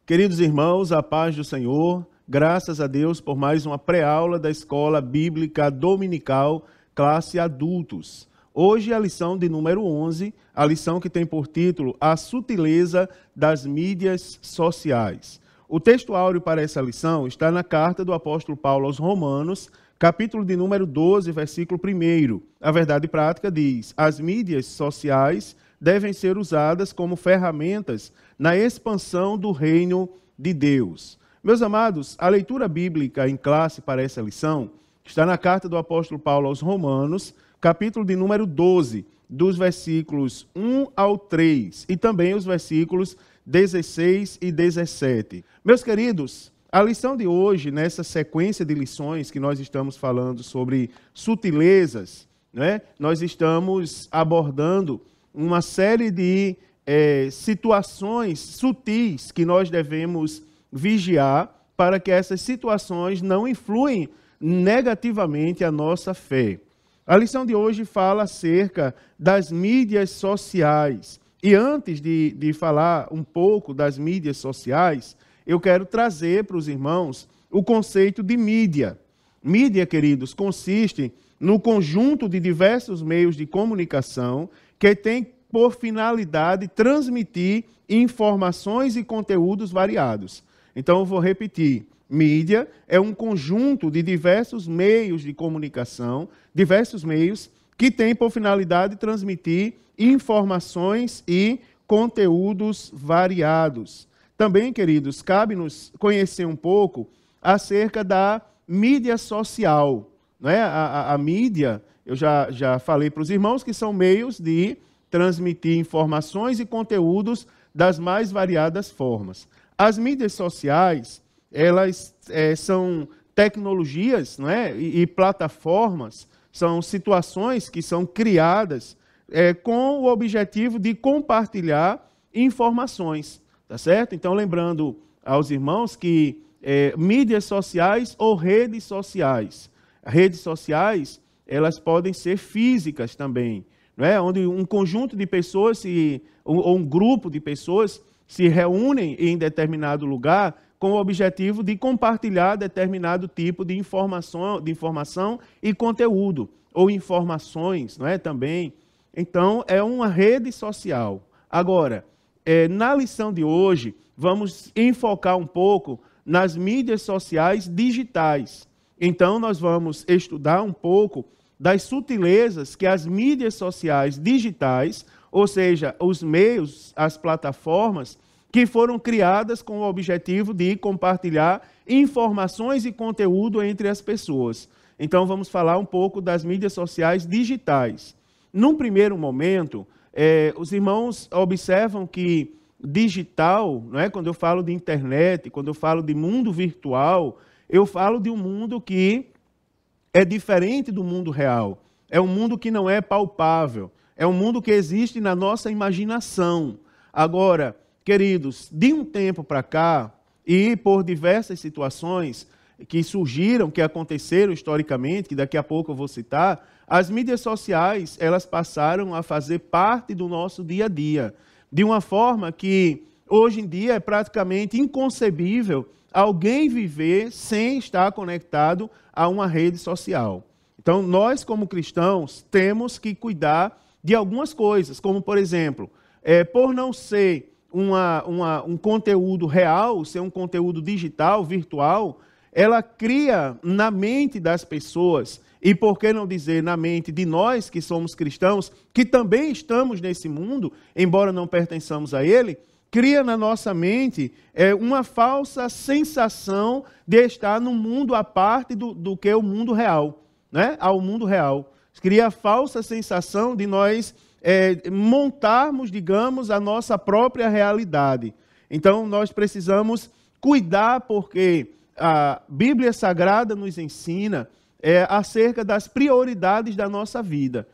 Queridos irmãos, a paz do Senhor, graças a Deus por mais uma pré-aula da Escola Bíblica Dominical, classe adultos. Hoje a lição de número 11, a lição que tem por título A Sutileza das Mídias Sociais. O texto áureo para essa lição está na carta do apóstolo Paulo aos Romanos, capítulo de número 12, versículo 1. A verdade prática diz: as mídias sociais devem ser usadas como ferramentas na expansão do reino de Deus. Meus amados, a leitura bíblica em classe para essa lição está na carta do apóstolo Paulo aos Romanos, capítulo de número 12, dos versículos 1 ao 3, e também os versículos 16 e 17. Meus queridos, a lição de hoje, nessa sequência de lições que nós estamos falando sobre sutilezas, nós estamos abordando uma série de situações sutis que nós devemos vigiar para que essas situações não influem negativamente a nossa fé. A lição de hoje fala acerca das mídias sociais. E antes de falar um pouco das mídias sociais, eu quero trazer para os irmãos o conceito de mídia. Mídia, queridos, consiste no conjunto de diversos meios de comunicação que tem por finalidade transmitir informações e conteúdos variados. Então, eu vou repetir. Mídia é um conjunto de diversos meios de comunicação, diversos meios que tem por finalidade transmitir informações e conteúdos variados. Também, queridos, cabe-nos conhecer um pouco acerca da mídia social. A mídia, eu já falei para os irmãos que são meios de transmitir informações e conteúdos das mais variadas formas. As mídias sociais, elas são tecnologias, e plataformas, são situações que são criadas com o objetivo de compartilhar informações, tá certo? Então, lembrando aos irmãos que mídias sociais ou redes sociais. Redes sociais, elas podem ser físicas também, onde um conjunto de pessoas ou um grupo de pessoas se reúnem em determinado lugar com o objetivo de compartilhar determinado tipo de informação e conteúdo, ou informações, também. Então, é uma rede social. Agora, na lição de hoje, vamos enfocar um pouco nas mídias sociais digitais. Então, nós vamos estudar um pouco das sutilezas que as mídias sociais digitais, ou seja, os meios, as plataformas, que foram criadas com o objetivo de compartilhar informações e conteúdo entre as pessoas. Então, vamos falar um pouco das mídias sociais digitais. Num primeiro momento, os irmãos observam que digital, quando eu falo de internet, quando eu falo de mundo virtual, eu falo de um mundo que é diferente do mundo real. É um mundo que não é palpável. É um mundo que existe na nossa imaginação. Agora, queridos, de um tempo para cá, e por diversas situações que surgiram, que aconteceram historicamente, que daqui a pouco eu vou citar, as mídias sociais, elas passaram a fazer parte do nosso dia a dia, de uma forma que hoje em dia é praticamente inconcebível alguém viver sem estar conectado a uma rede social. Então, nós como cristãos temos que cuidar de algumas coisas, como por exemplo, por não ser um conteúdo real, ser um conteúdo digital, virtual, ela cria na mente das pessoas, e por que não dizer na mente de nós que somos cristãos, que também estamos nesse mundo, embora não pertençamos a ele, cria na nossa mente uma falsa sensação de estar num mundo à parte do que é o mundo real, ao mundo real. Cria a falsa sensação de nós montarmos, digamos, a nossa própria realidade. Então, nós precisamos cuidar, porque a Bíblia Sagrada nos ensina acerca das prioridades da nossa vida.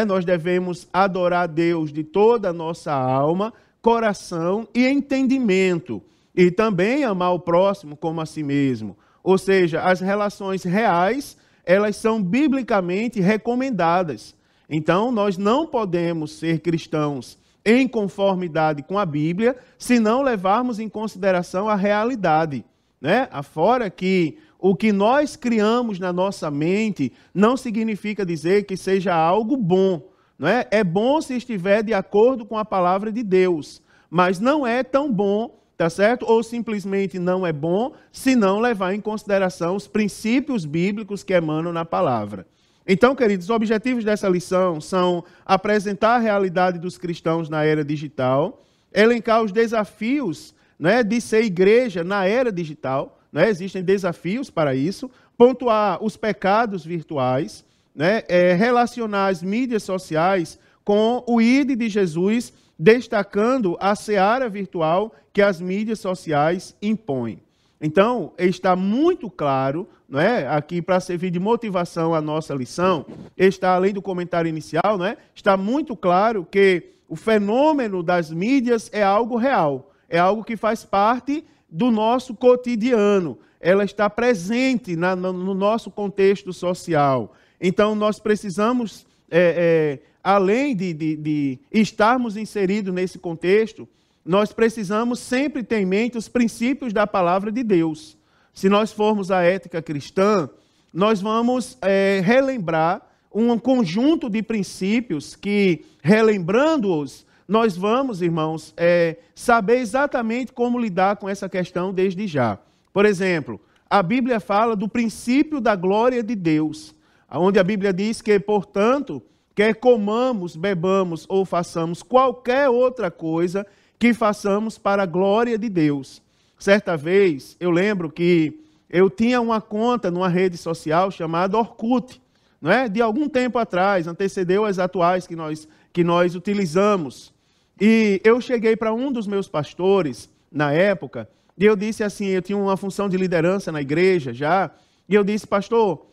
Nós devemos adorar a Deus de toda a nossa alma, coração e entendimento. E também amar o próximo como a si mesmo. Ou seja, as relações reais, elas são biblicamente recomendadas. Então, nós não podemos ser cristãos em conformidade com a Bíblia, se não levarmos em consideração a realidade, né? Afora que o que nós criamos na nossa mente não significa dizer que seja algo bom, não é? É bom se estiver de acordo com a palavra de Deus, mas não é tão bom, tá certo? Ou simplesmente não é bom se não levar em consideração os princípios bíblicos que emanam na palavra. Então, queridos, os objetivos dessa lição são apresentar a realidade dos cristãos na era digital, elencar os desafios, né, de ser igreja na era digital, né, existem desafios para isso, pontuar os pecados virtuais, né, relacionar as mídias sociais com o ID de Jesus, destacando a seara virtual que as mídias sociais impõem. Então, está muito claro, não é? Aqui para servir de motivação à nossa lição, está além do comentário inicial, não é? Está muito claro que o fenômeno das mídias é algo real, é algo que faz parte do nosso cotidiano, ela está presente no nosso contexto social. Então, nós precisamos, além de estarmos inseridos nesse contexto, nós precisamos sempre ter em mente os princípios da palavra de Deus. Se nós formos à ética cristã, nós vamos relembrar um conjunto de princípios que, relembrando-os, nós vamos, irmãos, saber exatamente como lidar com essa questão desde já. Por exemplo, a Bíblia fala do princípio da glória de Deus, onde a Bíblia diz que, portanto, quer comamos, bebamos ou façamos qualquer outra coisa, que façamos para a glória de Deus. Certa vez, eu lembro que eu tinha uma conta numa rede social chamada Orkut, não é? De algum tempo atrás, antecedeu as atuais que nós utilizamos. E eu cheguei para um dos meus pastores, na época, e eu disse assim, eu tinha uma função de liderança na igreja já, e eu disse, pastor,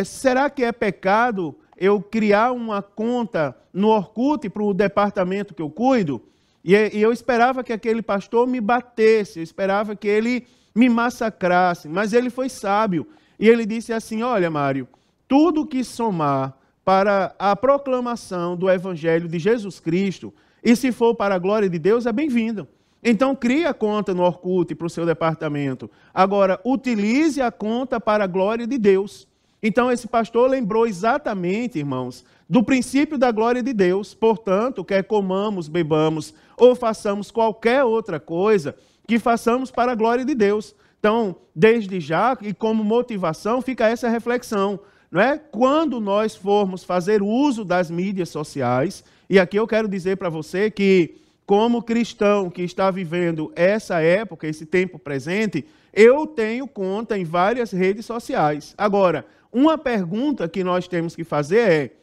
será que é pecado eu criar uma conta no Orkut para o departamento que eu cuido? E eu esperava que aquele pastor me batesse, eu esperava que ele me massacrasse, mas ele foi sábio. E ele disse assim, olha, Mário, tudo que somar para a proclamação do Evangelho de Jesus Cristo, e se for para a glória de Deus, é bem-vindo. Então, crie a conta no Orkut para o seu departamento. Agora, utilize a conta para a glória de Deus. Então, esse pastor lembrou exatamente, irmãos, do princípio da glória de Deus. Portanto, quer comamos, bebamos ou façamos qualquer outra coisa, que façamos para a glória de Deus. Então, desde já, e como motivação, fica essa reflexão, não é? Quando nós formos fazer uso das mídias sociais, e aqui eu quero dizer para você que, como cristão que está vivendo essa época, esse tempo presente, eu tenho conta em várias redes sociais. Agora, uma pergunta que nós temos que fazer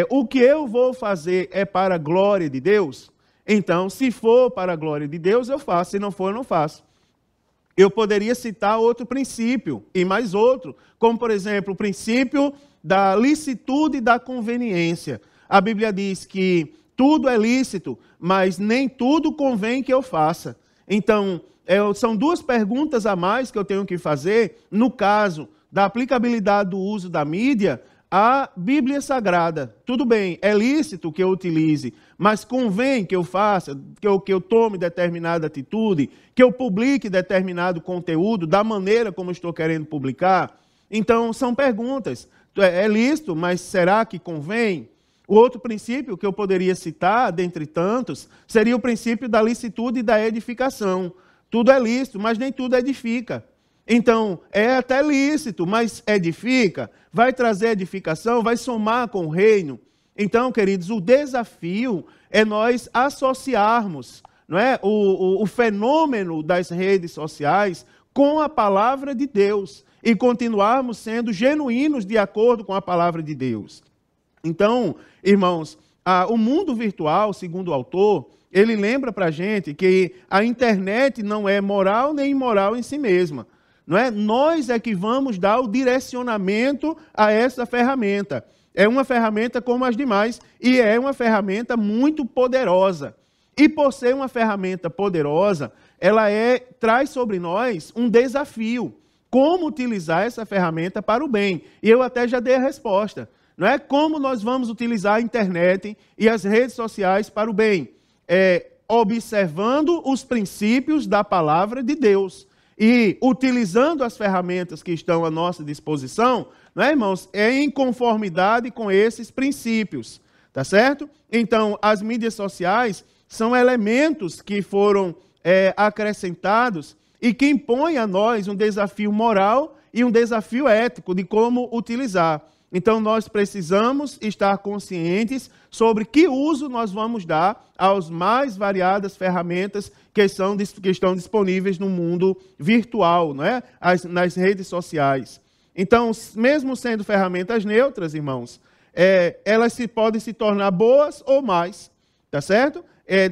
o que eu vou fazer é para a glória de Deus? Então, se for para a glória de Deus, eu faço. Se não for, eu não faço. Eu poderia citar outro princípio, e mais outro, como, por exemplo, o princípio da licitude e da conveniência. A Bíblia diz que tudo é lícito, mas nem tudo convém que eu faça. Então, são duas perguntas a mais que eu tenho que fazer no caso da aplicabilidade do uso da mídia à Bíblia Sagrada. Tudo bem, é lícito que eu utilize, mas convém que eu faça, que eu tome determinada atitude, que eu publique determinado conteúdo da maneira como estou querendo publicar? Então, são perguntas. É lícito, mas será que convém? O outro princípio que eu poderia citar, dentre tantos, seria o princípio da licitude e da edificação. Tudo é lícito, mas nem tudo edifica. Então, é até lícito, mas edifica, vai trazer edificação, vai somar com o reino. Então, queridos, o desafio é nós associarmos, não é, o fenômeno das redes sociais com a palavra de Deus e continuarmos sendo genuínos de acordo com a palavra de Deus. Então, irmãos, o mundo virtual, segundo o autor, ele lembra para a gente que a internet não é moral nem imoral em si mesma. Não é? Nós é que vamos dar o direcionamento a essa ferramenta. É uma ferramenta como as demais e é uma ferramenta muito poderosa. E por ser uma ferramenta poderosa, ela traz sobre nós um desafio. Como utilizar essa ferramenta para o bem? E eu até já dei a resposta. Não é? Como nós vamos utilizar a internet e as redes sociais para o bem? observando os princípios da palavra de Deus e utilizando as ferramentas que estão à nossa disposição, né, irmãos, em conformidade com esses princípios, tá certo? Então, as mídias sociais são elementos que foram acrescentados e que impõem a nós um desafio moral e um desafio ético de como utilizar. Então, nós precisamos estar conscientes sobre que uso nós vamos dar às mais variadas ferramentas que estão disponíveis no mundo virtual, né? Nas redes sociais. Então, mesmo sendo ferramentas neutras, irmãos, elas podem se tornar boas ou mais, tá certo?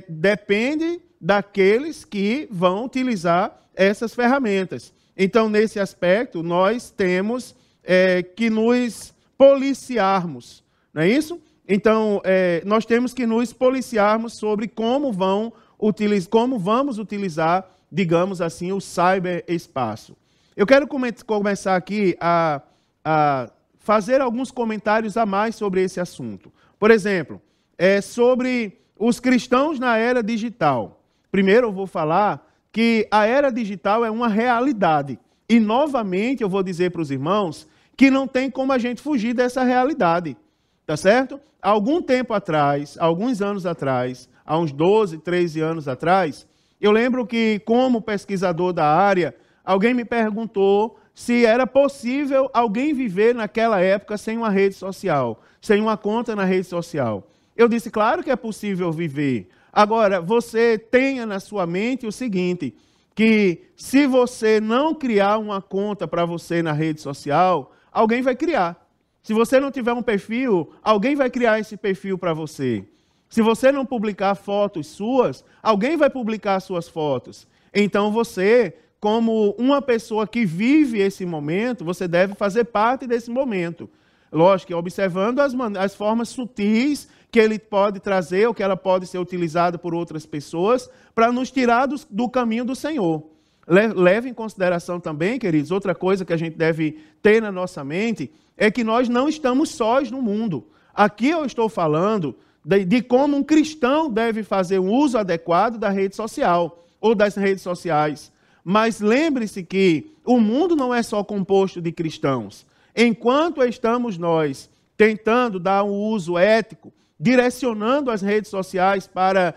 Depende daqueles que vão utilizar essas ferramentas. Então, nesse aspecto, nós temos que nos policiarmos, não é isso? Então, nós temos que nos policiarmos sobre como vamos utilizar, digamos assim, o cyberespaço. Eu quero começar aqui a fazer alguns comentários a mais sobre esse assunto. Por exemplo, sobre os cristãos na era digital. Primeiro eu vou falar que a era digital é uma realidade. E, novamente, eu vou dizer para os irmãos que não tem como a gente fugir dessa realidade, tá certo? Há algum tempo atrás, alguns anos atrás, há uns 12, 13 anos atrás, eu lembro que, como pesquisador da área, alguém me perguntou se era possível alguém viver naquela época sem uma rede social, sem uma conta na rede social. Eu disse, claro que é possível viver. Agora, você tenha na sua mente o seguinte, que se você não criar uma conta para você na rede social, alguém vai criar. Se você não tiver um perfil, alguém vai criar esse perfil para você. Se você não publicar fotos suas, alguém vai publicar suas fotos. Então você, como uma pessoa que vive esse momento, você deve fazer parte desse momento. Lógico, observando as formas sutis que ele pode trazer, ou que ela pode ser utilizada por outras pessoas, para nos tirar do caminho do Senhor. Leve em consideração também, queridos, outra coisa que a gente deve ter na nossa mente, é que nós não estamos sós no mundo. Aqui eu estou falando de como um cristão deve fazer um uso adequado da rede social, ou das redes sociais. Mas lembre-se que o mundo não é só composto de cristãos. Enquanto estamos nós tentando dar um uso ético, direcionando as redes sociais para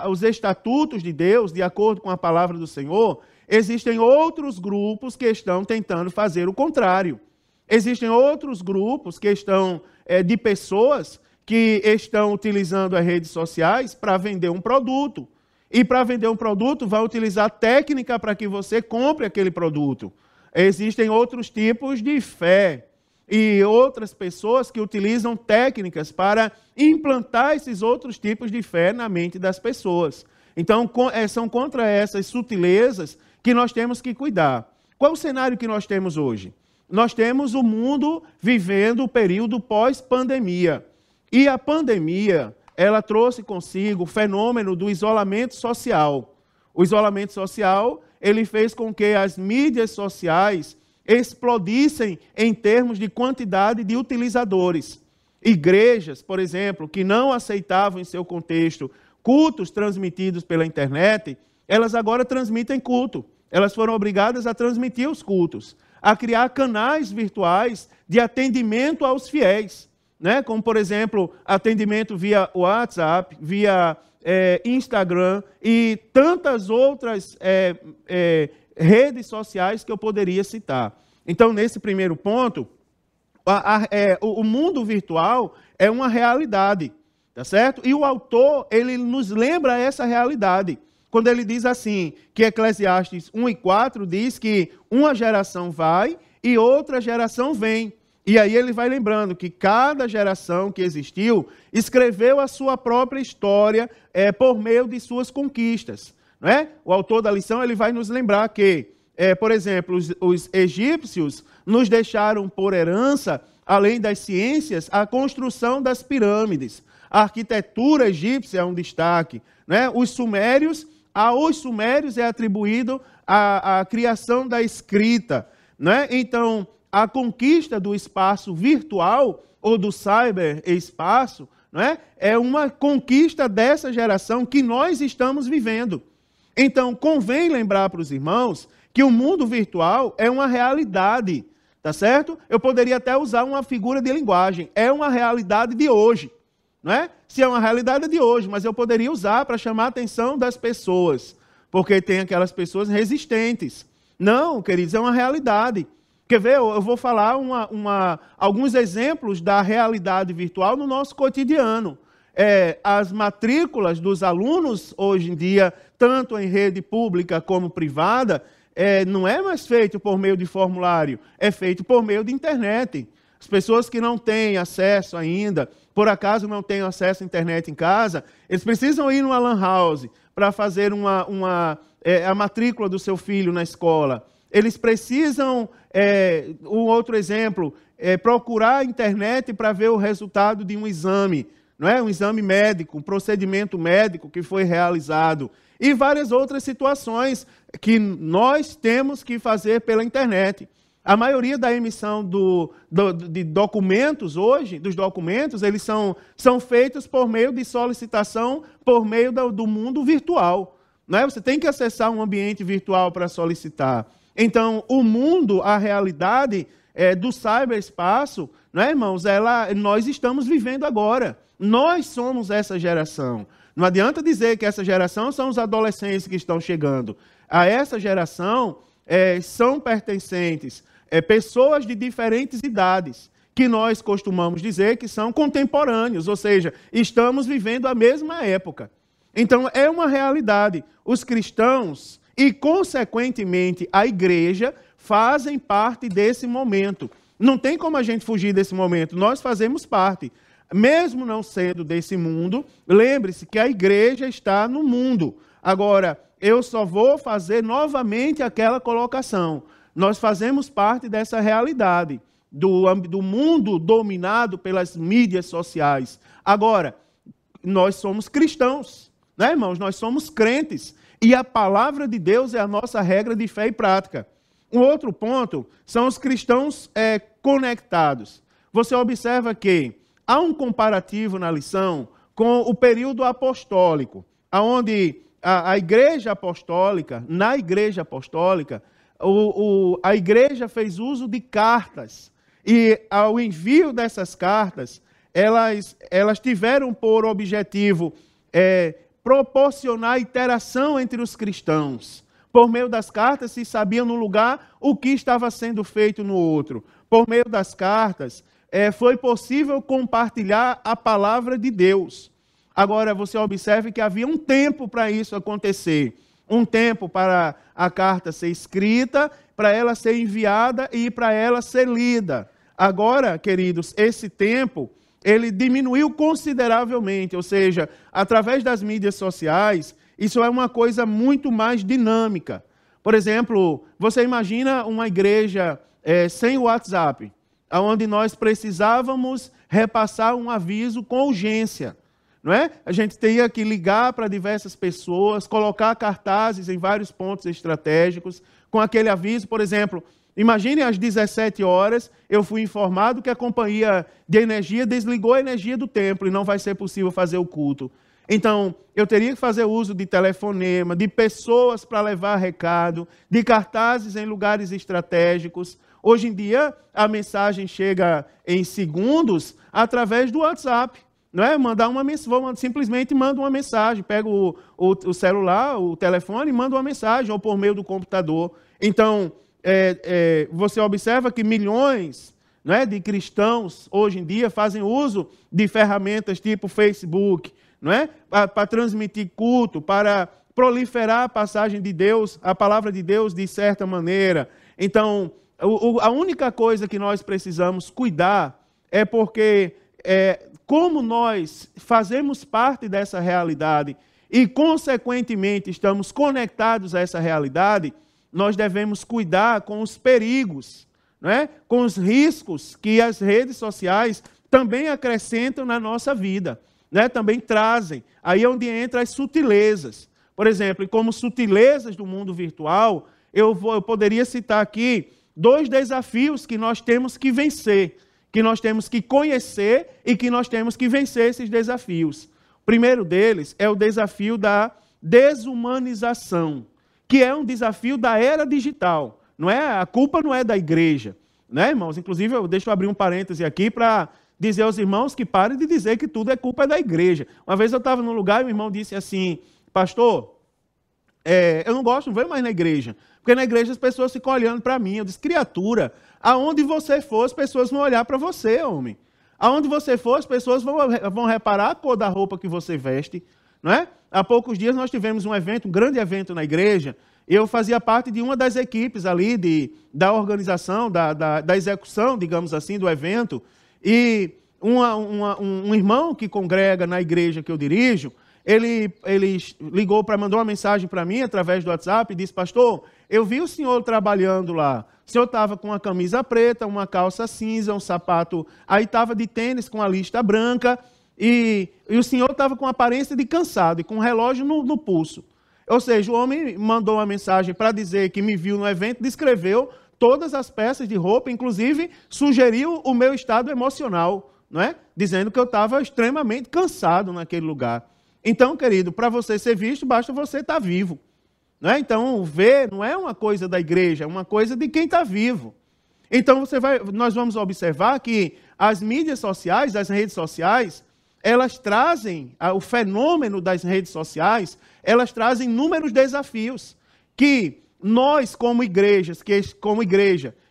os estatutos de Deus, de acordo com a palavra do Senhor, existem outros grupos que estão tentando fazer o contrário. Existem outros grupos que estão, de pessoas que estão utilizando as redes sociais para vender um produto. E para vender um produto, vai utilizar técnica para que você compre aquele produto. Existem outros tipos de fé e outras pessoas que utilizam técnicas para implantar esses outros tipos de fé na mente das pessoas. Então, são contra essas sutilezas que nós temos que cuidar. Qual é o cenário que nós temos hoje? Nós temos o mundo vivendo o período pós-pandemia. E a pandemia, ela trouxe consigo o fenômeno do isolamento social. O isolamento social, ele fez com que as mídias sociais explodissem em termos de quantidade de utilizadores. Igrejas, por exemplo, que não aceitavam em seu contexto cultos transmitidos pela internet, elas agora transmitem culto. Elas foram obrigadas a transmitir os cultos, a criar canais virtuais de atendimento aos fiéis, né? Como, por exemplo, atendimento via WhatsApp, via Instagram e tantas outras redes sociais que eu poderia citar. Então, nesse primeiro ponto, o mundo virtual é uma realidade, tá certo? E o autor, ele nos lembra essa realidade, quando ele diz assim, que Eclesiastes 1:4 diz que uma geração vai e outra geração vem. E aí ele vai lembrando que cada geração que existiu escreveu a sua própria história por meio de suas conquistas. Não é? O autor da lição ele vai nos lembrar que, por exemplo, os egípcios nos deixaram por herança, além das ciências, a construção das pirâmides. A arquitetura egípcia é um destaque. Né? Aos sumérios é atribuído a criação da escrita. Né? Então, a conquista do espaço virtual ou do cyberespaço, não é? É uma conquista dessa geração que nós estamos vivendo. Então, convém lembrar para os irmãos que o mundo virtual é uma realidade, tá certo? Eu poderia até usar uma figura de linguagem. É uma realidade de hoje, não é? Se é uma realidade de hoje, mas eu poderia usar para chamar a atenção das pessoas, porque tem aquelas pessoas resistentes. Não, queridos, é uma realidade. Quer ver? Eu vou falar alguns exemplos da realidade virtual no nosso cotidiano. As matrículas dos alunos, hoje em dia, tanto em rede pública como privada, não é mais feito por meio de formulário, é feito por meio de internet. As pessoas que não têm acesso ainda, por acaso não têm acesso à internet em casa, eles precisam ir numa lan house para fazer a matrícula do seu filho na escola. Eles precisam, um outro exemplo, procurar a internet para ver o resultado de um exame, não é? Um exame médico, um procedimento médico que foi realizado. E várias outras situações que nós temos que fazer pela internet. A maioria da emissão de documentos hoje, dos documentos, eles são feitos por meio de solicitação, por meio do mundo virtual. Não é? Você tem que acessar um ambiente virtual para solicitar. Então, o mundo, a realidade do cyberespaço, não é, irmãos? Nós estamos vivendo agora. Nós somos essa geração. Não adianta dizer que essa geração são os adolescentes que estão chegando. A essa geração são pertencentes pessoas de diferentes idades, que nós costumamos dizer que são contemporâneos, ou seja, estamos vivendo a mesma época. Então, é uma realidade. Os cristãos e, consequentemente, a igreja fazem parte desse momento. Não tem como a gente fugir desse momento, nós fazemos parte. Mesmo não sendo desse mundo, lembre-se que a igreja está no mundo. Agora, eu só vou fazer novamente aquela colocação. Nós fazemos parte dessa realidade, do mundo dominado pelas mídias sociais. Agora, nós somos cristãos, né, irmãos? Nós somos crentes. E a palavra de Deus é a nossa regra de fé e prática. Um outro ponto são os cristãos conectados. Você observa que há um comparativo na lição com o período apostólico, onde a igreja apostólica, na igreja apostólica, a igreja fez uso de cartas. E ao envio dessas cartas, elas tiveram por objetivo proporcionar interação entre os cristãos. Por meio das cartas se sabia no lugar o que estava sendo feito no outro. Por meio das cartas, foi possível compartilhar a palavra de Deus. Agora, você observe que havia um tempo para isso acontecer. Um tempo para a carta ser escrita, para ela ser enviada e para ela ser lida. Agora, queridos, esse tempo, ele diminuiu consideravelmente. Ou seja, através das mídias sociais, isso é uma coisa muito mais dinâmica. Por exemplo, você imagina uma igreja sem o WhatsApp, onde nós precisávamos repassar um aviso com urgência, não é? A gente teria que ligar para diversas pessoas, colocar cartazes em vários pontos estratégicos, com aquele aviso. Por exemplo, imagine às 17 horas, eu fui informado que a companhia de energia desligou a energia do templo e não vai ser possível fazer o culto. Então, eu teria que fazer uso de telefonema, de pessoas para levar recado, de cartazes em lugares estratégicos. Hoje em dia, a mensagem chega em segundos através do WhatsApp. Não é? Simplesmente mando uma mensagem, pego o celular, o telefone e mando uma mensagem, ou por meio do computador. Então, você observa que milhões, não é, de cristãos hoje em dia fazem uso de ferramentas tipo Facebook, não é? Para transmitir culto, para proliferar a passagem de Deus, a palavra de Deus de certa maneira. Então, a única coisa que nós precisamos cuidar é porque, como nós fazemos parte dessa realidade e, consequentemente, estamos conectados a essa realidade, nós devemos cuidar com os perigos, não é? Com os riscos que as redes sociais também acrescentam na nossa vida, né? Também trazem. Aí é onde entram as sutilezas. Por exemplo, e como sutilezas do mundo virtual, eu poderia citar aqui 2 desafios que nós temos que vencer. que nós temos que conhecer e que nós temos que vencer esses desafios. O primeiro deles é o desafio da desumanização, que é um desafio da era digital. Não é? A culpa não é da igreja, né, irmãos? Inclusive, deixa eu abrir um parêntese aqui para dizer aos irmãos que parem de dizer que tudo é culpa da igreja. Uma vez eu estava num lugar e o irmão disse assim: pastor, eu não gosto, não venho mais na igreja, porque na igreja as pessoas ficam olhando para mim. Eu disse: criatura, aonde você for, as pessoas vão olhar para você, homem. Aonde você for, as pessoas vão reparar a cor da roupa que você veste, não é? Há poucos dias nós tivemos um evento, um grande evento na igreja. Eu fazia parte de uma das equipes ali da organização, da execução, digamos assim, do evento. E um irmão que congrega na igreja que eu dirijo, ele mandou uma mensagem para mim através do WhatsApp e disse: pastor, eu vi o senhor trabalhando lá. O senhor estava com uma camisa preta, uma calça cinza, um sapato, aí estava de tênis com a lista branca, e o senhor estava com aparência de cansado e com um relógio no pulso. Ou seja, o homem mandou uma mensagem para dizer que me viu no evento, descreveu todas as peças de roupa, inclusive sugeriu o meu estado emocional, não é? Dizendo que eu estava extremamente cansado naquele lugar. Então, querido, para você ser visto, basta você estar vivo. Não é? Então, ver não é uma coisa da igreja, é uma coisa de quem está vivo. Então, nós vamos observar que as mídias sociais, as redes sociais, elas trazem, o fenômeno das redes sociais, elas trazem inúmeros desafios que nós, como igreja,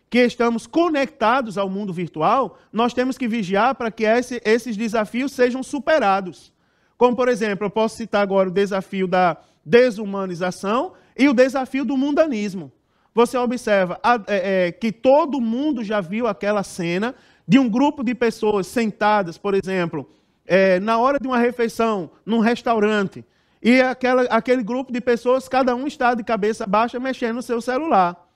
que estamos conectados ao mundo virtual, nós temos que vigiar para que esses desafios sejam superados. Como, por exemplo, eu posso citar agora o desafio da desumanização e o desafio do mundanismo. Você observa que todo mundo já viu aquela cena de um grupo de pessoas sentadas, por exemplo, na hora de uma refeição, num restaurante, e aquele grupo de pessoas, cada um está de cabeça baixa mexendo no seu celular.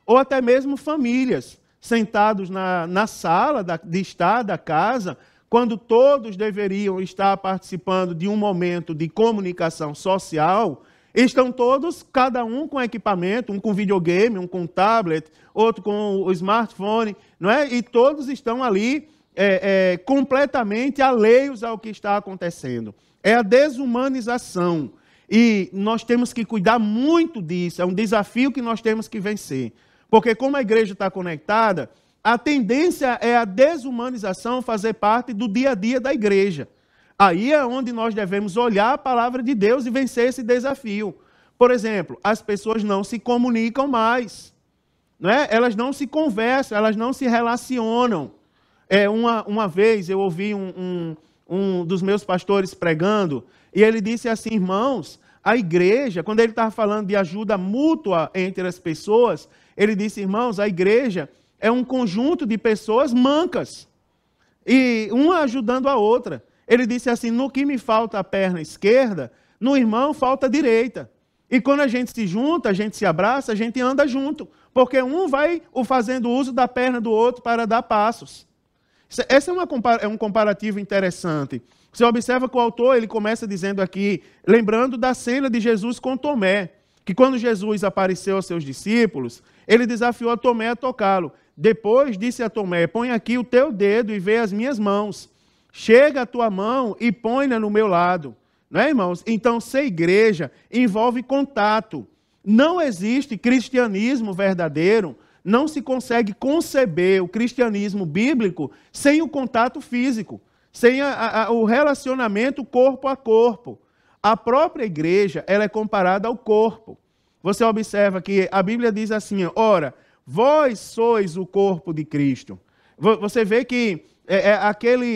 Ou até mesmo famílias, sentados na sala de estar da casa, quando todos deveriam estar participando de um momento de comunicação social, estão todos, cada um com equipamento, um com videogame, um com tablet, outro com o smartphone, não é? E todos estão ali completamente alheios ao que está acontecendo. É a desumanização. E nós temos que cuidar muito disso, é um desafio que nós temos que vencer. Porque como a igreja está conectada, a tendência é a desumanização fazer parte do dia a dia da igreja. Aí é onde nós devemos olhar a palavra de Deus e vencer esse desafio. Por exemplo, as pessoas não se comunicam mais, não é? Elas não se conversam, elas não se relacionam. Uma vez eu ouvi um dos meus pastores pregando, e ele disse assim: irmãos, a igreja, quando ele estava falando de ajuda mútua entre as pessoas, ele disse: irmãos, a igreja é um conjunto de pessoas mancas, e uma ajudando a outra. Ele disse assim: no que me falta a perna esquerda, no irmão falta a direita. E quando a gente se junta, a gente se abraça, a gente anda junto, porque um vai fazendo uso da perna do outro para dar passos. Esse é um comparativo interessante. Você observa que o autor ele começa dizendo aqui, lembrando da cena de Jesus com Tomé, que quando Jesus apareceu aos seus discípulos, ele desafiou a Tomé a tocá-lo. Depois disse a Tomé: põe aqui o teu dedo e vê as minhas mãos. Chega a tua mão e põe-na no meu lado. Não é, irmãos? Então, ser igreja envolve contato. Não existe cristianismo verdadeiro, não se consegue conceber o cristianismo bíblico sem o contato físico, sem o relacionamento corpo a corpo. A própria igreja ela é comparada ao corpo. Você observa que a Bíblia diz assim: ora, vós sois o corpo de Cristo. Você vê que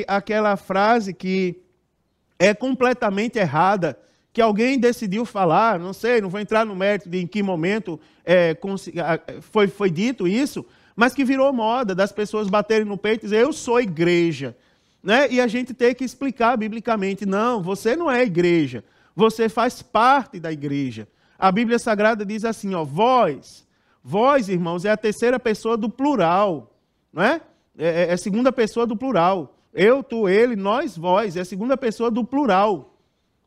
aquela frase que é completamente errada, que alguém decidiu falar, não sei, não vou entrar no mérito de em que momento foi dito isso, mas que virou moda das pessoas baterem no peito e dizer: eu sou igreja. Né? E a gente tem que explicar biblicamente: não, você não é igreja, você faz parte da igreja. A Bíblia Sagrada diz assim: vós, irmãos, é a terceira pessoa do plural, não é? É a segunda pessoa do plural. Eu, tu, ele, nós, vós, é a segunda pessoa do plural.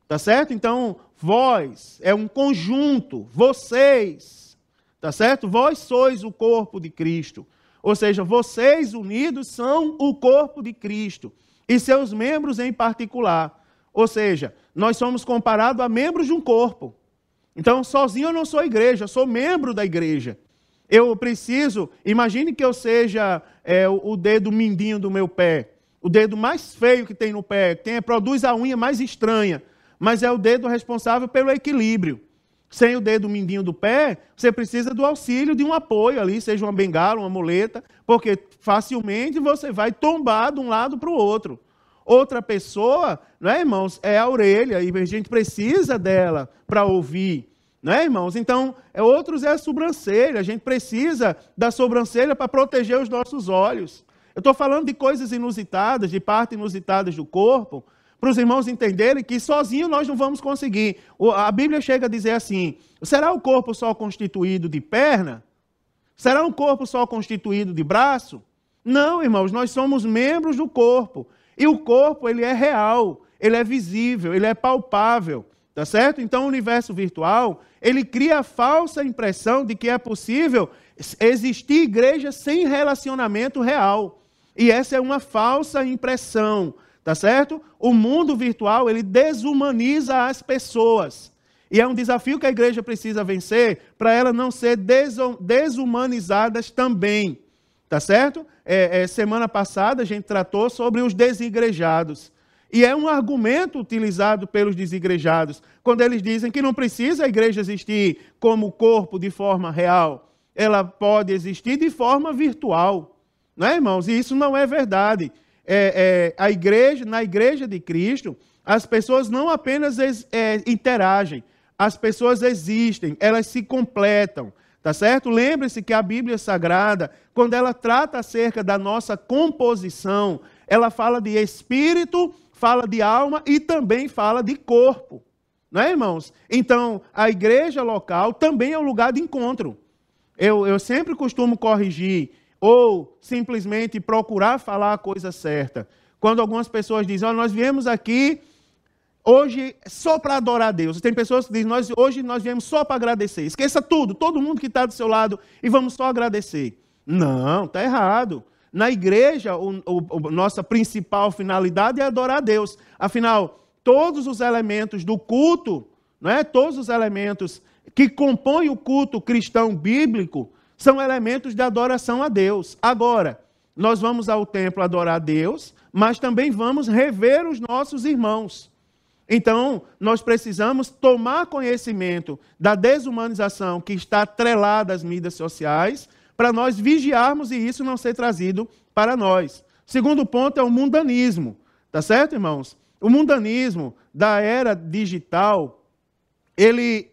Tá certo? Então, vós é um conjunto, vocês, tá certo? Vós sois o corpo de Cristo. Ou seja, vocês unidos são o corpo de Cristo e seus membros em particular. Ou seja, nós somos comparados a membros de um corpo. Então, sozinho eu não sou igreja, eu sou membro da igreja. Eu preciso, imagine que eu seja o dedo mindinho do meu pé, o dedo mais feio que tem no pé, produz a unha mais estranha, mas é o dedo responsável pelo equilíbrio. Sem o dedo mindinho do pé, você precisa do auxílio de um apoio ali, seja uma bengala, uma muleta, porque facilmente você vai tombar de um lado para o outro. Outra pessoa, não é, irmãos, é a orelha, e a gente precisa dela para ouvir, não é, irmãos? Então, outros é a sobrancelha, a gente precisa da sobrancelha para proteger os nossos olhos. Eu estou falando de coisas inusitadas, de partes inusitadas do corpo, para os irmãos entenderem que sozinho nós não vamos conseguir. A Bíblia chega a dizer assim, será o corpo só constituído de perna? Será um corpo só constituído de braço? Não, irmãos, nós somos membros do corpo. E o corpo, ele é real, ele é visível, ele é palpável, tá certo? Então, o universo virtual, ele cria a falsa impressão de que é possível existir igreja sem relacionamento real. E essa é uma falsa impressão, tá certo? O mundo virtual, ele desumaniza as pessoas. E é um desafio que a igreja precisa vencer para ela não ser desumanizadas também. Tá certo? Semana passada a gente tratou sobre os desigrejados. E é um argumento utilizado pelos desigrejados, quando eles dizem que não precisa a igreja existir como corpo de forma real. Ela pode existir de forma virtual. Não é, irmãos? E isso não é verdade. Na igreja de Cristo, as pessoas não apenas interagem, as pessoas existem, elas se completam. Tá certo? Lembre-se que a Bíblia Sagrada, quando ela trata acerca da nossa composição, ela fala de espírito, fala de alma e também fala de corpo. Não é, irmãos? Então, a igreja local também é um lugar de encontro. Eu sempre costumo corrigir ou simplesmente procurar falar a coisa certa. Quando algumas pessoas dizem, nós viemos aqui hoje só para adorar a Deus. Tem pessoas que dizem, hoje nós viemos só para agradecer. Esqueça tudo, todo mundo que está do seu lado e vamos só agradecer. Não, está errado. Na igreja, nossa principal finalidade é adorar a Deus. Afinal, todos os elementos do culto, não é? Todos os elementos que compõem o culto cristão bíblico são elementos de adoração a Deus. Agora, nós vamos ao templo adorar a Deus, mas também vamos rever os nossos irmãos. Então, nós precisamos tomar conhecimento da desumanização que está atrelada às mídias sociais, para nós vigiarmos e isso não ser trazido para nós. Segundo ponto é o mundanismo, tá certo, irmãos? O mundanismo da era digital, ele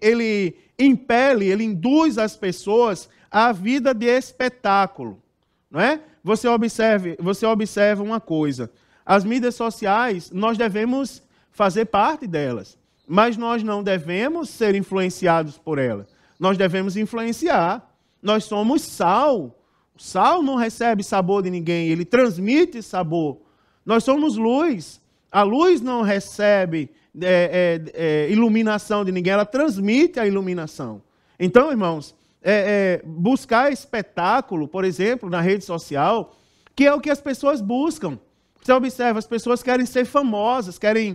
impele, ele induz as pessoas à vida de espetáculo, não é? Você observa uma coisa, as mídias sociais, nós devemos fazer parte delas, mas nós não devemos ser influenciados por elas. Nós devemos influenciar. Nós somos sal. O sal não recebe sabor de ninguém, ele transmite sabor. Nós somos luz. A luz não recebe iluminação de ninguém, ela transmite a iluminação. Então, irmãos, buscar espetáculo, por exemplo, na rede social, que é o que as pessoas buscam. Você observa, as pessoas querem ser famosas, querem...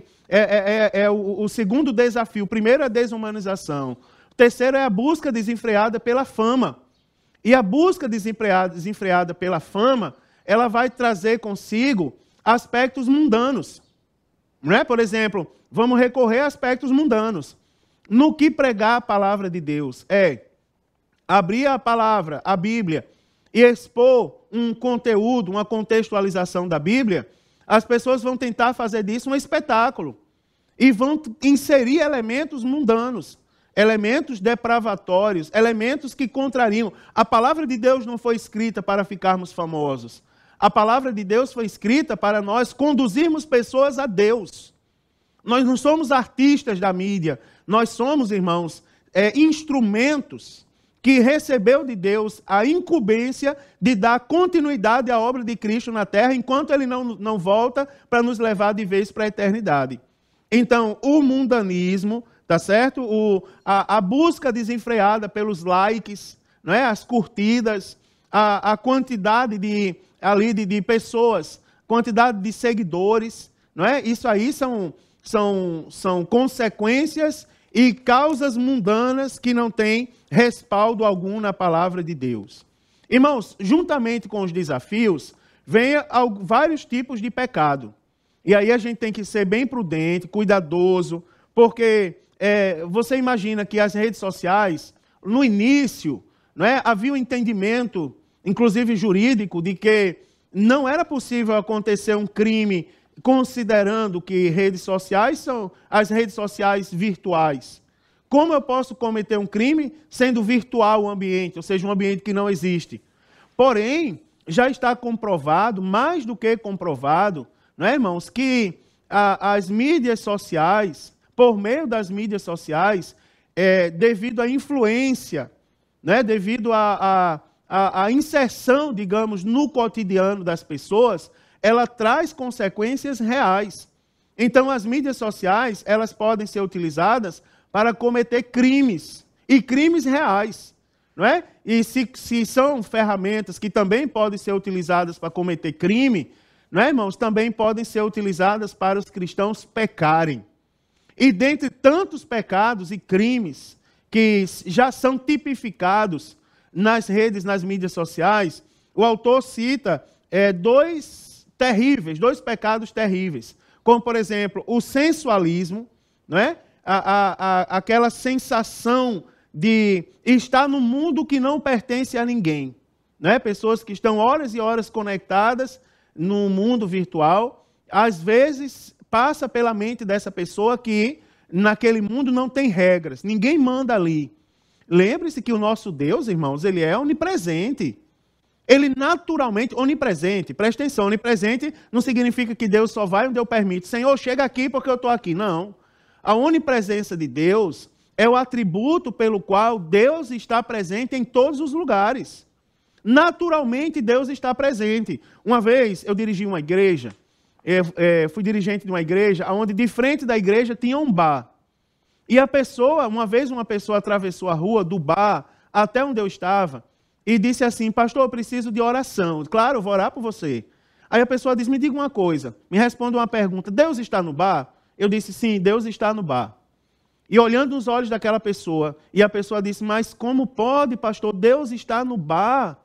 o segundo desafio. O primeiro é a desumanização. O terceiro é a busca desenfreada pela fama. E a busca desenfreada pela fama, ela vai trazer consigo aspectos mundanos. Não é? Por exemplo, vamos recorrer a aspectos mundanos. No que pregar a palavra de Deus é abrir a palavra, a Bíblia, e expor um conteúdo, uma contextualização da Bíblia, as pessoas vão tentar fazer disso um espetáculo. E vão inserir elementos mundanos, elementos depravatórios, elementos que contrariam. A palavra de Deus não foi escrita para ficarmos famosos. A palavra de Deus foi escrita para nós conduzirmos pessoas a Deus. Nós não somos artistas da mídia. Nós somos, irmãos, instrumentos que recebeu de Deus a incumbência de dar continuidade à obra de Cristo na terra, enquanto Ele não volta para nos levar de vez para a eternidade. Então, o mundanismo, tá certo? A busca desenfreada pelos likes, não é? As curtidas, a quantidade de pessoas, quantidade de seguidores, não é? Isso aí são consequências e causas mundanas que não têm respaldo algum na palavra de Deus. Irmãos, juntamente com os desafios, vem vários tipos de pecado. E aí a gente tem que ser bem prudente, cuidadoso, porque você imagina que as redes sociais, no início, não é, havia um entendimento, inclusive jurídico, de que não era possível acontecer um crime considerando que redes sociais são as redes sociais virtuais. Como eu posso cometer um crime sendo virtual o ambiente, ou seja, um ambiente que não existe? Porém, já está comprovado, mais do que comprovado, não é, irmãos, que as mídias sociais, por meio das mídias sociais, devido à influência, né, devido à inserção, digamos, no cotidiano das pessoas, ela traz consequências reais. Então, as mídias sociais, elas podem ser utilizadas para cometer crimes, e crimes reais, não é? E se são ferramentas que também podem ser utilizadas para cometer crime, não é, irmãos? Também podem ser utilizadas para os cristãos pecarem. E dentre tantos pecados e crimes que já são tipificados nas redes, nas mídias sociais, o autor cita dois pecados terríveis, como, por exemplo, o sensualismo, não é? Aquela sensação de estar num mundo que não pertence a ninguém, não é? Pessoas que estão horas e horas conectadas no mundo virtual, às vezes passa pela mente dessa pessoa que naquele mundo não tem regras, ninguém manda ali. Lembre-se que o nosso Deus, irmãos, ele é onipresente. Ele naturalmente, onipresente, presta atenção, onipresente não significa que Deus só vai onde eu permito. Senhor, chega aqui porque eu estou aqui. Não. A onipresença de Deus é o atributo pelo qual Deus está presente em todos os lugares. Naturalmente, Deus está presente. Uma vez, eu dirigi uma igreja, fui dirigente de uma igreja, onde de frente da igreja tinha um bar. E uma vez uma pessoa atravessou a rua do bar até onde eu estava, e disse assim: pastor, eu preciso de oração. Claro, eu vou orar por você. Aí a pessoa disse: me diga uma coisa, me responda uma pergunta, Deus está no bar? Eu disse: sim, Deus está no bar. E olhando nos olhos daquela pessoa, e a pessoa disse: mas como pode, pastor, Deus está no bar?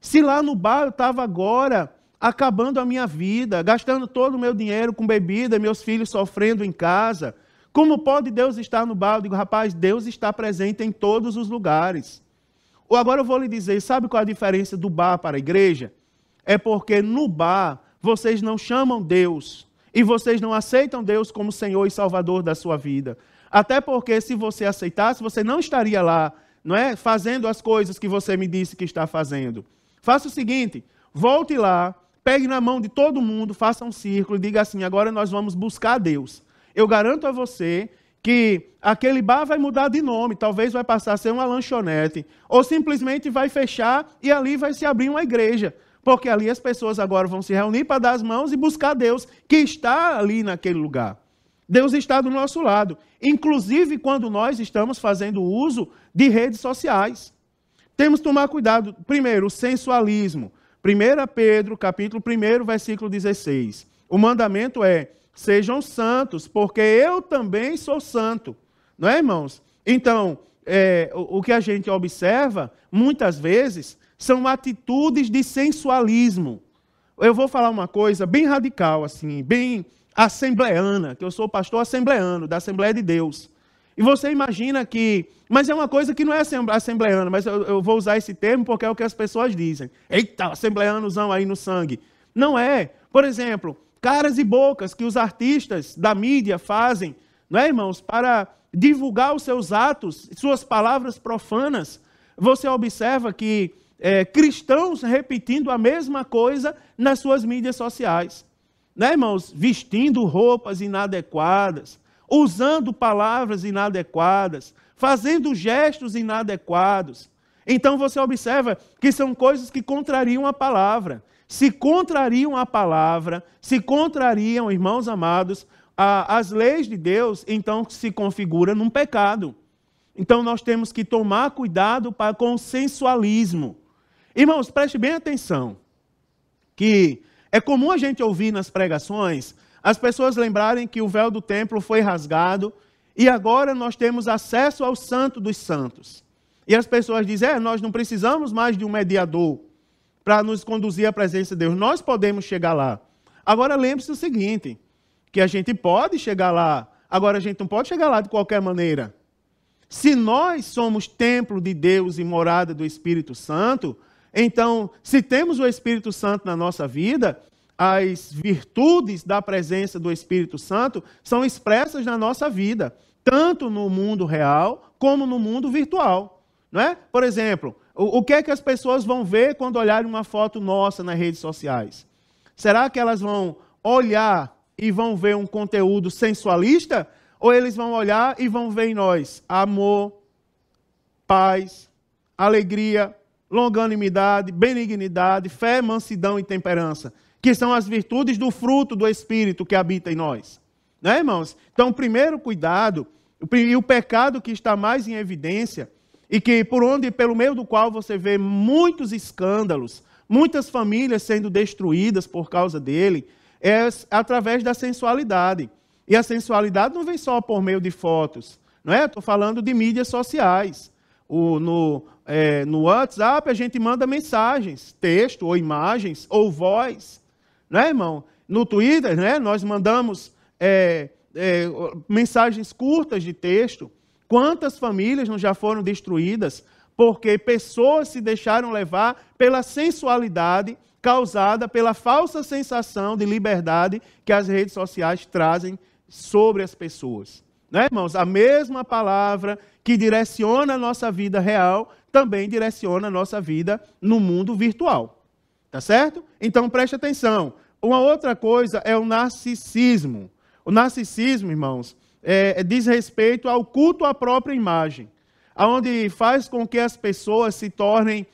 Se lá no bar eu estava agora acabando a minha vida, gastando todo o meu dinheiro com bebida, meus filhos sofrendo em casa, como pode Deus estar no bar? Eu digo: rapaz, Deus está presente em todos os lugares. Ou agora eu vou lhe dizer, sabe qual é a diferença do bar para a igreja? É porque no bar vocês não chamam Deus e vocês não aceitam Deus como Senhor e Salvador da sua vida. Até porque se você aceitasse, você não estaria lá, não é, fazendo as coisas que você me disse que está fazendo. Faça o seguinte, volte lá, pegue na mão de todo mundo, faça um círculo e diga assim: agora nós vamos buscar Deus. Eu garanto a você que aquele bar vai mudar de nome, talvez vai passar a ser uma lanchonete, ou simplesmente vai fechar e ali vai se abrir uma igreja, porque ali as pessoas agora vão se reunir para dar as mãos e buscar Deus, que está ali naquele lugar. Deus está do nosso lado, inclusive quando nós estamos fazendo uso de redes sociais. Temos que tomar cuidado. Primeiro, o sensualismo. 1 Pedro, capítulo 1, versículo 16. O mandamento é: sejam santos, porque eu também sou santo. Não é, irmãos? Então, o que a gente observa, muitas vezes, são atitudes de sensualismo. Eu vou falar uma coisa bem radical, assim, bem assembleana, que eu sou pastor assembleano, da Assembleia de Deus. E você imagina que... Mas é uma coisa que não é assembleana, mas eu vou usar esse termo porque é o que as pessoas dizem. Eita, assembleanozão aí no sangue. Não é. Por exemplo, caras e bocas que os artistas da mídia fazem, não é, irmãos, para divulgar os seus atos, suas palavras profanas. Você observa que cristãos repetindo a mesma coisa nas suas mídias sociais. Né, irmãos? Vestindo roupas inadequadas, usando palavras inadequadas, fazendo gestos inadequados. Então você observa que são coisas que contrariam a palavra. Se contrariam a palavra, se contrariam, irmãos amados, as leis de Deus, então se configura num pecado. Então nós temos que tomar cuidado com o sensualismo. Irmãos, preste bem atenção, que é comum a gente ouvir nas pregações as pessoas lembrarem que o véu do templo foi rasgado e agora nós temos acesso ao Santo dos Santos. E as pessoas dizem, nós não precisamos mais de um mediador para nos conduzir à presença de Deus, nós podemos chegar lá. Agora lembre-se o seguinte, que a gente pode chegar lá, agora a gente não pode chegar lá de qualquer maneira. Se nós somos templo de Deus e morada do Espírito Santo, então, se temos o Espírito Santo na nossa vida, as virtudes da presença do Espírito Santo são expressas na nossa vida, tanto no mundo real como no mundo virtual. Não é? Por exemplo, o que é que as pessoas vão ver quando olharem uma foto nossa nas redes sociais? Será que elas vão olhar e vão ver um conteúdo sensualista? Ou eles vão olhar e vão ver em nós amor, paz, alegria, longanimidade, benignidade, fé, mansidão e temperança, que são as virtudes do fruto do Espírito que habita em nós. Né, irmãos? Então, o primeiro cuidado, e o pecado que está mais em evidência, e que pelo meio do qual você vê muitos escândalos, muitas famílias sendo destruídas por causa dele, é através da sensualidade. E a sensualidade não vem só por meio de fotos, não é? Estou falando de mídias sociais. No WhatsApp a gente manda mensagens, texto ou imagens ou voz, não é, irmão? No Twitter, né, nós mandamos mensagens curtas de texto. Quantas famílias não já foram destruídas porque pessoas se deixaram levar pela sensualidade causada pela falsa sensação de liberdade que as redes sociais trazem sobre as pessoas. Né, irmãos? A mesma palavra que direciona a nossa vida real também direciona a nossa vida no mundo virtual. Tá certo? Então preste atenção. Uma outra coisa é o narcisismo. O narcisismo, irmãos, diz respeito ao culto à própria imagem, onde faz com que as pessoas se tornem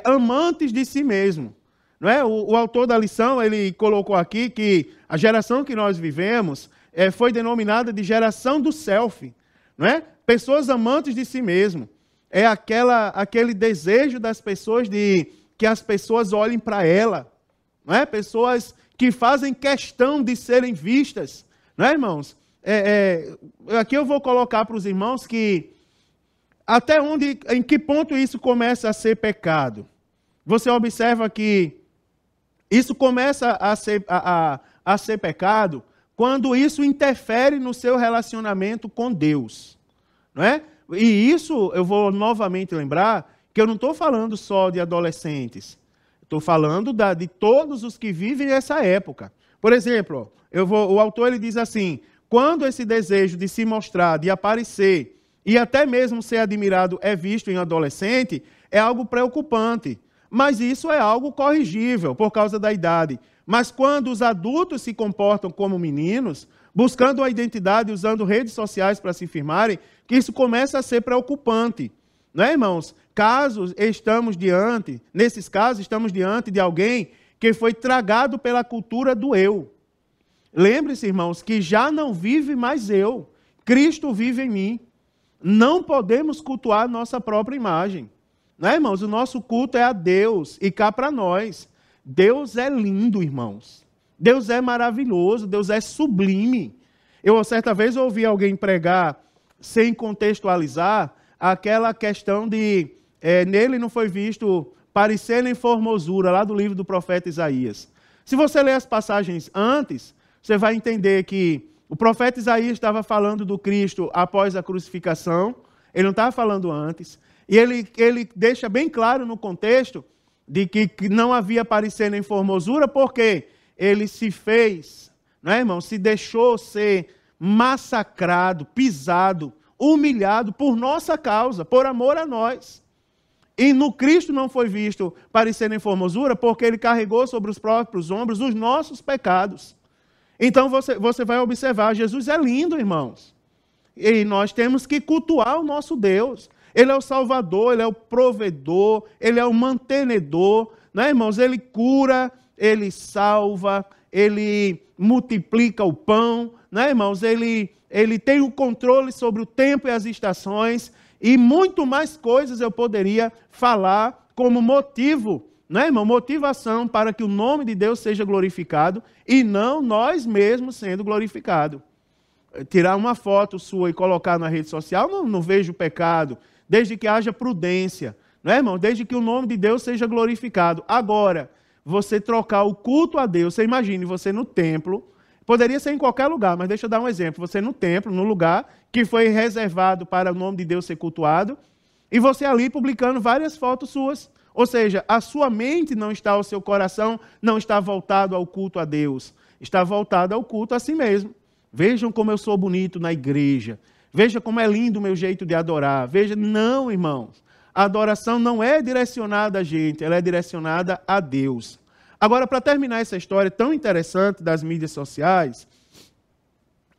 amantes de si mesmo. Não é? O autor da lição, ele colocou aqui que a geração que nós vivemos foi denominada de geração do selfie. Não é? Pessoas amantes de si mesmo. É aquele desejo das pessoas de que as pessoas olhem para ela. Não é? Pessoas que fazem questão de serem vistas. Não é, irmãos? Aqui eu vou colocar para os irmãos que em que ponto isso começa a ser pecado. Você observa que isso começa a ser pecado quando isso interfere no seu relacionamento com Deus. Não é? E isso eu vou novamente lembrar que eu não estou falando só de adolescentes. Estou falando de todos os que vivem essa época. Por exemplo, o autor ele diz assim, quando esse desejo de se mostrar, de aparecer e até mesmo ser admirado é visto em adolescente, é algo preocupante. Mas isso é algo corrigível por causa da idade. Mas quando os adultos se comportam como meninos, buscando a identidade, usando redes sociais para se firmarem, que isso começa a ser preocupante. Não é, irmãos? Nesses casos, estamos diante de alguém que foi tragado pela cultura do eu. Lembre-se, irmãos, que já não vive mais eu. Cristo vive em mim. Não podemos cultuar nossa própria imagem. Não é, irmãos? O nosso culto é a Deus e cá para nós. Deus é lindo, irmãos. Deus é maravilhoso, Deus é sublime. Eu, certa vez, ouvi alguém pregar, sem contextualizar, aquela questão de nele não foi visto parecer nem formosura, lá do livro do profeta Isaías. Se você ler as passagens antes, você vai entender que o profeta Isaías estava falando do Cristo após a crucificação, ele não estava falando antes, e ele deixa bem claro no contexto de que não havia parecer nem formosura, porque ele se fez, não é, irmão? Se deixou ser massacrado, pisado, humilhado por nossa causa, por amor a nós. E no Cristo não foi visto parecer nem formosura, porque ele carregou sobre os próprios ombros os nossos pecados. Então você vai observar, Jesus é lindo, irmãos. E nós temos que cultuar o nosso Deus. Ele é o Salvador, Ele é o provedor, Ele é o mantenedor. Né, irmãos? Ele cura, Ele salva, Ele multiplica o pão. Né, irmãos? Ele tem o controle sobre o tempo e as estações. E muito mais coisas eu poderia falar como motivo, né, irmão? Motivação para que o nome de Deus seja glorificado e não nós mesmos sendo glorificados. Tirar uma foto sua e colocar na rede social, não vejo pecado, desde que haja prudência, não é, irmão? Desde que o nome de Deus seja glorificado. Agora, você trocar o culto a Deus, você imagine você no templo, poderia ser em qualquer lugar, mas deixa eu dar um exemplo, você no templo, no lugar que foi reservado para o nome de Deus ser cultuado, e você ali publicando várias fotos suas. Ou seja, a sua mente não está, o seu coração não está voltado ao culto a Deus, está voltado ao culto a si mesmo. Vejam como eu sou bonito na igreja, veja como é lindo o meu jeito de adorar. Veja, não, irmãos, a adoração não é direcionada a gente, ela é direcionada a Deus. Agora, para terminar essa história tão interessante das mídias sociais,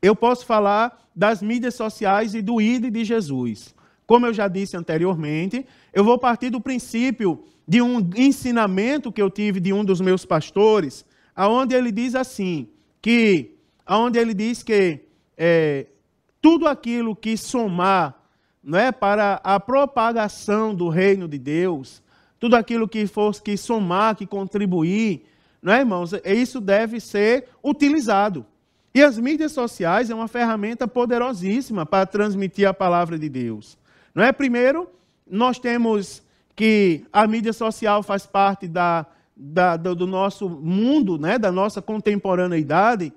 eu posso falar das mídias sociais e do ID de Jesus. Como eu já disse anteriormente, eu vou partir do princípio de um ensinamento que eu tive de um dos meus pastores, onde ele diz assim, que tudo aquilo que somar, não é, para a propagação do reino de Deus, tudo aquilo que somar, que contribuir, não é, irmãos? Isso deve ser utilizado. E as mídias sociais é uma ferramenta poderosíssima para transmitir a palavra de Deus. Não é? Primeiro, nós temos que a mídia social faz parte do nosso mundo, né? Da nossa contemporaneidade.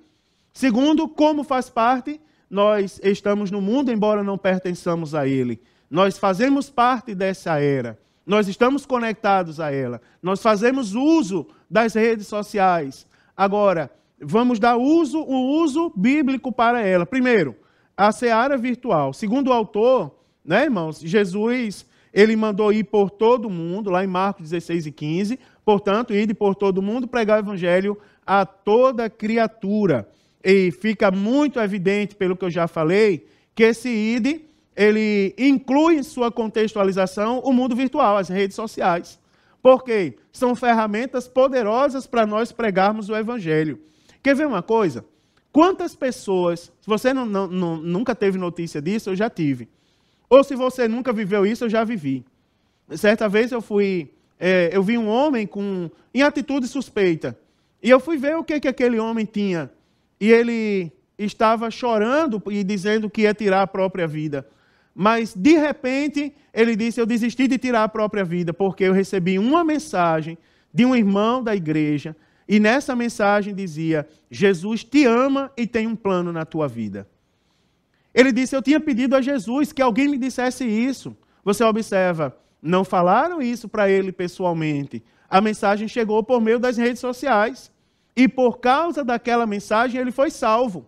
Segundo, como faz parte, nós estamos no mundo, embora não pertençamos a ele. Nós fazemos parte dessa era. Nós estamos conectados a ela. Nós fazemos uso das redes sociais. Agora, vamos dar o uso bíblico para ela. Primeiro, a seara virtual. Segundo o autor, né, irmãos, Jesus, ele mandou ir por todo mundo, lá em Marcos 16:15. Portanto, ide por todo mundo, pregar o evangelho a toda criatura. E fica muito evidente, pelo que eu já falei, que esse ide, ele inclui em sua contextualização o mundo virtual, as redes sociais. Por quê? São ferramentas poderosas para nós pregarmos o evangelho. Quer ver uma coisa? Quantas pessoas, se você nunca teve notícia disso, eu já tive. Ou se você nunca viveu isso, eu já vivi. Certa vez eu vi um homem em atitude suspeita. E eu fui ver o que aquele homem tinha. E ele estava chorando e dizendo que ia tirar a própria vida. Mas, de repente, ele disse, eu desisti de tirar a própria vida, porque eu recebi uma mensagem de um irmão da igreja, e nessa mensagem dizia, Jesus te ama e tem um plano na tua vida. Ele disse, eu tinha pedido a Jesus que alguém me dissesse isso. Você observa, não falaram isso para ele pessoalmente. A mensagem chegou por meio das redes sociais. E por causa daquela mensagem, ele foi salvo.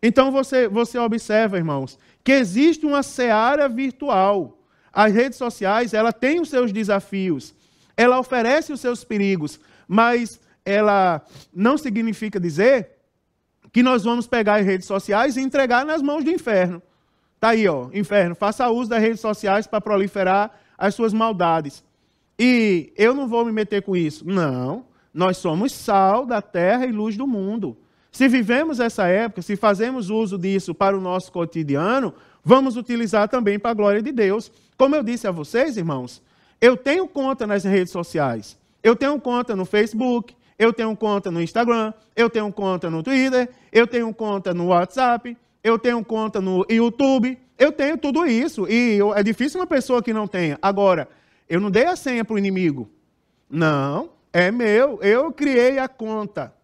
Então você observa, irmãos, que existe uma seara virtual. As redes sociais, ela tem os seus desafios. Ela oferece os seus perigos. Mas ela não significa dizer que nós vamos pegar as redes sociais e entregar nas mãos do inferno. Está aí, ó, inferno, faça uso das redes sociais para proliferar as suas maldades. E eu não vou me meter com isso. Não, nós somos sal da terra e luz do mundo. Se vivemos essa época, se fazemos uso disso para o nosso cotidiano, vamos utilizar também para a glória de Deus. Como eu disse a vocês, irmãos, eu tenho conta nas redes sociais. Eu tenho conta no Facebook, eu tenho conta no Instagram, eu tenho conta no Twitter, eu tenho conta no WhatsApp, eu tenho conta no YouTube, eu tenho tudo isso. E é difícil uma pessoa que não tenha. Agora, eu não dei a senha para o inimigo. Não, é meu, eu criei a conta.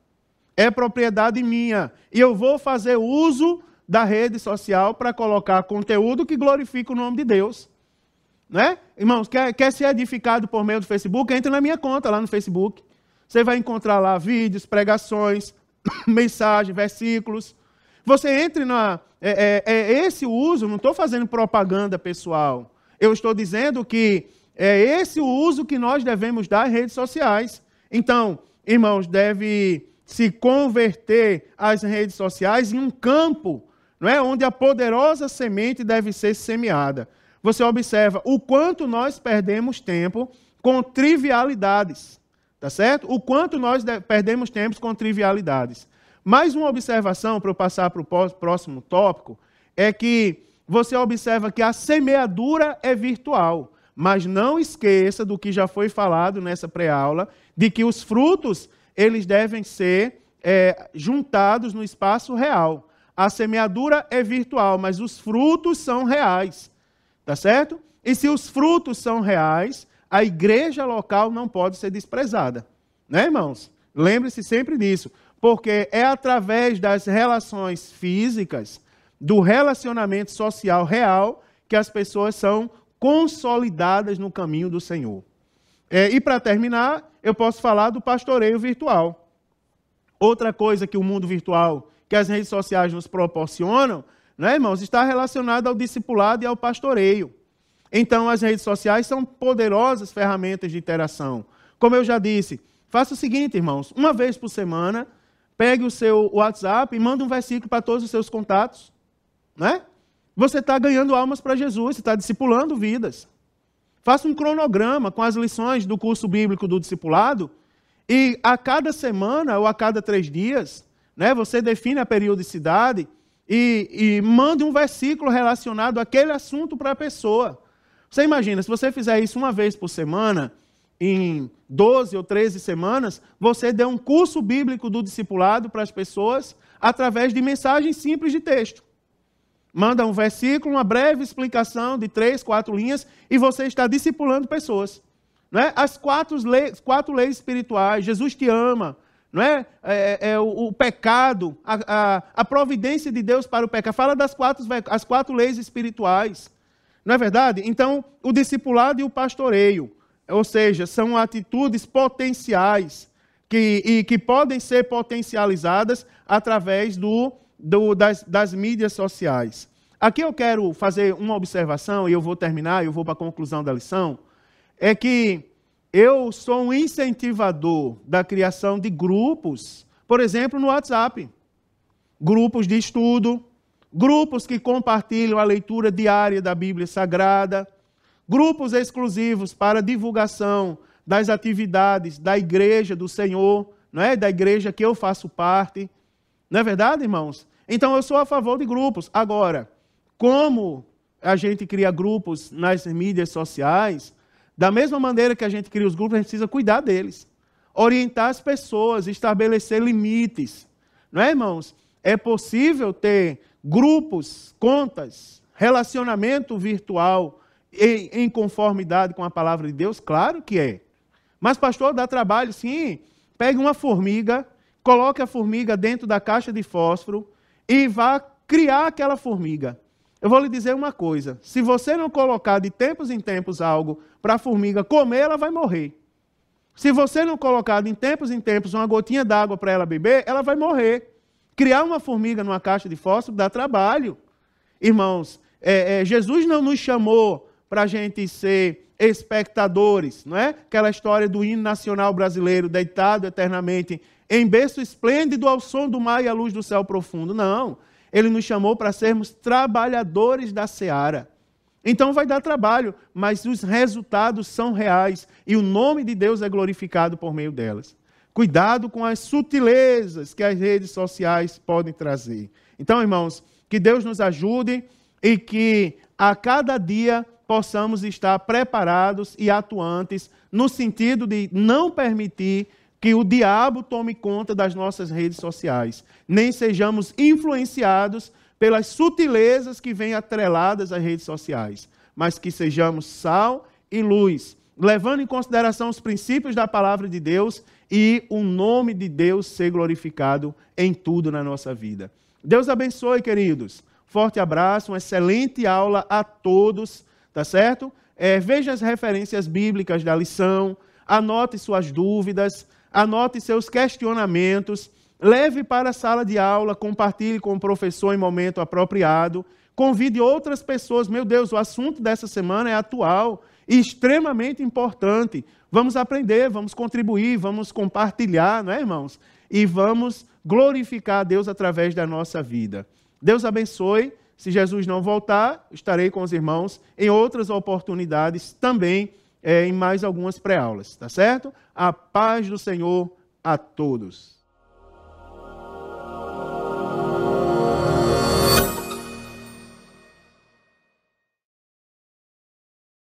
É propriedade minha. E eu vou fazer uso da rede social para colocar conteúdo que glorifica o nome de Deus. Né? Irmãos, quer ser edificado por meio do Facebook? Entre na minha conta lá no Facebook. Você vai encontrar lá vídeos, pregações, mensagens, versículos. Você entre esse uso, não estou fazendo propaganda pessoal. Eu estou dizendo que é esse o uso que nós devemos dar às redes sociais. Então, irmãos, deve se converter as redes sociais em um campo, não é, onde a poderosa semente deve ser semeada. Você observa o quanto nós perdemos tempo com trivialidades, tá certo? O quanto nós perdemos tempo com trivialidades. Mais uma observação para eu passar para o próximo tópico é que você observa que a semeadura é virtual. Mas não esqueça do que já foi falado nessa pré-aula, de que os frutos, eles devem ser juntados no espaço real. A semeadura é virtual, mas os frutos são reais. Tá certo? E se os frutos são reais, a igreja local não pode ser desprezada. Né, irmãos? Lembre-se sempre disso. Porque é através das relações físicas, do relacionamento social real, que as pessoas são consolidadas no caminho do Senhor. E para terminar, eu posso falar do pastoreio virtual. Outra coisa que o mundo virtual, que as redes sociais nos proporcionam, né, irmãos, está relacionado ao discipulado e ao pastoreio. Então, as redes sociais são poderosas ferramentas de interação. Como eu já disse, faça o seguinte, irmãos, uma vez por semana, pegue o seu WhatsApp e manda um versículo para todos os seus contatos. Né? Você está ganhando almas para Jesus, você está discipulando vidas. Faça um cronograma com as lições do curso bíblico do discipulado e a cada semana ou a cada 3 dias, né, você define a periodicidade e mande um versículo relacionado àquele assunto para a pessoa. Você imagina, se você fizer isso uma vez por semana, em 12 ou 13 semanas, você deu um curso bíblico do discipulado para as pessoas através de mensagens simples de texto. Manda um versículo, uma breve explicação de 3, 4 linhas e você está discipulando pessoas. Não é? As 4 leis espirituais, Jesus te ama, não é? O pecado, a providência de Deus para o pecado. Fala das 4 leis espirituais. Não é verdade? Então, o discipulado e o pastoreio, ou seja, são atitudes potenciais que podem ser potencializadas através das mídias sociais. Aqui eu quero fazer uma observação, e eu vou terminar, eu vou para a conclusão da lição, é que eu sou um incentivador da criação de grupos, por exemplo, no WhatsApp. Grupos de estudo, grupos que compartilham a leitura diária da Bíblia Sagrada, grupos exclusivos para divulgação das atividades da igreja do Senhor, não é? Da igreja que eu faço parte. Não é verdade, irmãos? Então, eu sou a favor de grupos. Agora, como a gente cria grupos nas mídias sociais, da mesma maneira que a gente cria os grupos, a gente precisa cuidar deles. Orientar as pessoas, estabelecer limites. Não é, irmãos? É possível ter grupos, contas, relacionamento virtual em conformidade com a palavra de Deus? Claro que é. Mas, pastor, dá trabalho? Sim. Pegue uma formiga, coloque a formiga dentro da caixa de fósforo e vá criar aquela formiga. Eu vou lhe dizer uma coisa, se você não colocar de tempos em tempos algo para a formiga comer, ela vai morrer. Se você não colocar de tempos em tempos uma gotinha d'água para ela beber, ela vai morrer. Criar uma formiga numa caixa de fósforo dá trabalho. Irmãos, Jesus não nos chamou para a gente ser espectadores, não é? Aquela história do hino nacional brasileiro, deitado eternamente em berço esplêndido ao som do mar e à luz do céu profundo. Não, ele nos chamou para sermos trabalhadores da seara. Então vai dar trabalho, mas os resultados são reais e o nome de Deus é glorificado por meio delas. Cuidado com as sutilezas que as redes sociais podem trazer. Então, irmãos, que Deus nos ajude e que a cada dia possamos estar preparados e atuantes no sentido de não permitir que o diabo tome conta das nossas redes sociais, nem sejamos influenciados pelas sutilezas que vêm atreladas às redes sociais, mas que sejamos sal e luz, levando em consideração os princípios da palavra de Deus e o nome de Deus ser glorificado em tudo na nossa vida. Deus abençoe, queridos. Forte abraço, uma excelente aula a todos, tá certo? Veja as referências bíblicas da lição, anote suas dúvidas, anote seus questionamentos, leve para a sala de aula, compartilhe com o professor em momento apropriado, convide outras pessoas. Meu Deus, o assunto dessa semana é atual e extremamente importante. Vamos aprender, vamos contribuir, vamos compartilhar, não é, irmãos? E vamos glorificar a Deus através da nossa vida. Deus abençoe. Se Jesus não voltar, estarei com os irmãos em outras oportunidades também, em mais algumas pré-aulas, tá certo? A paz do Senhor a todos.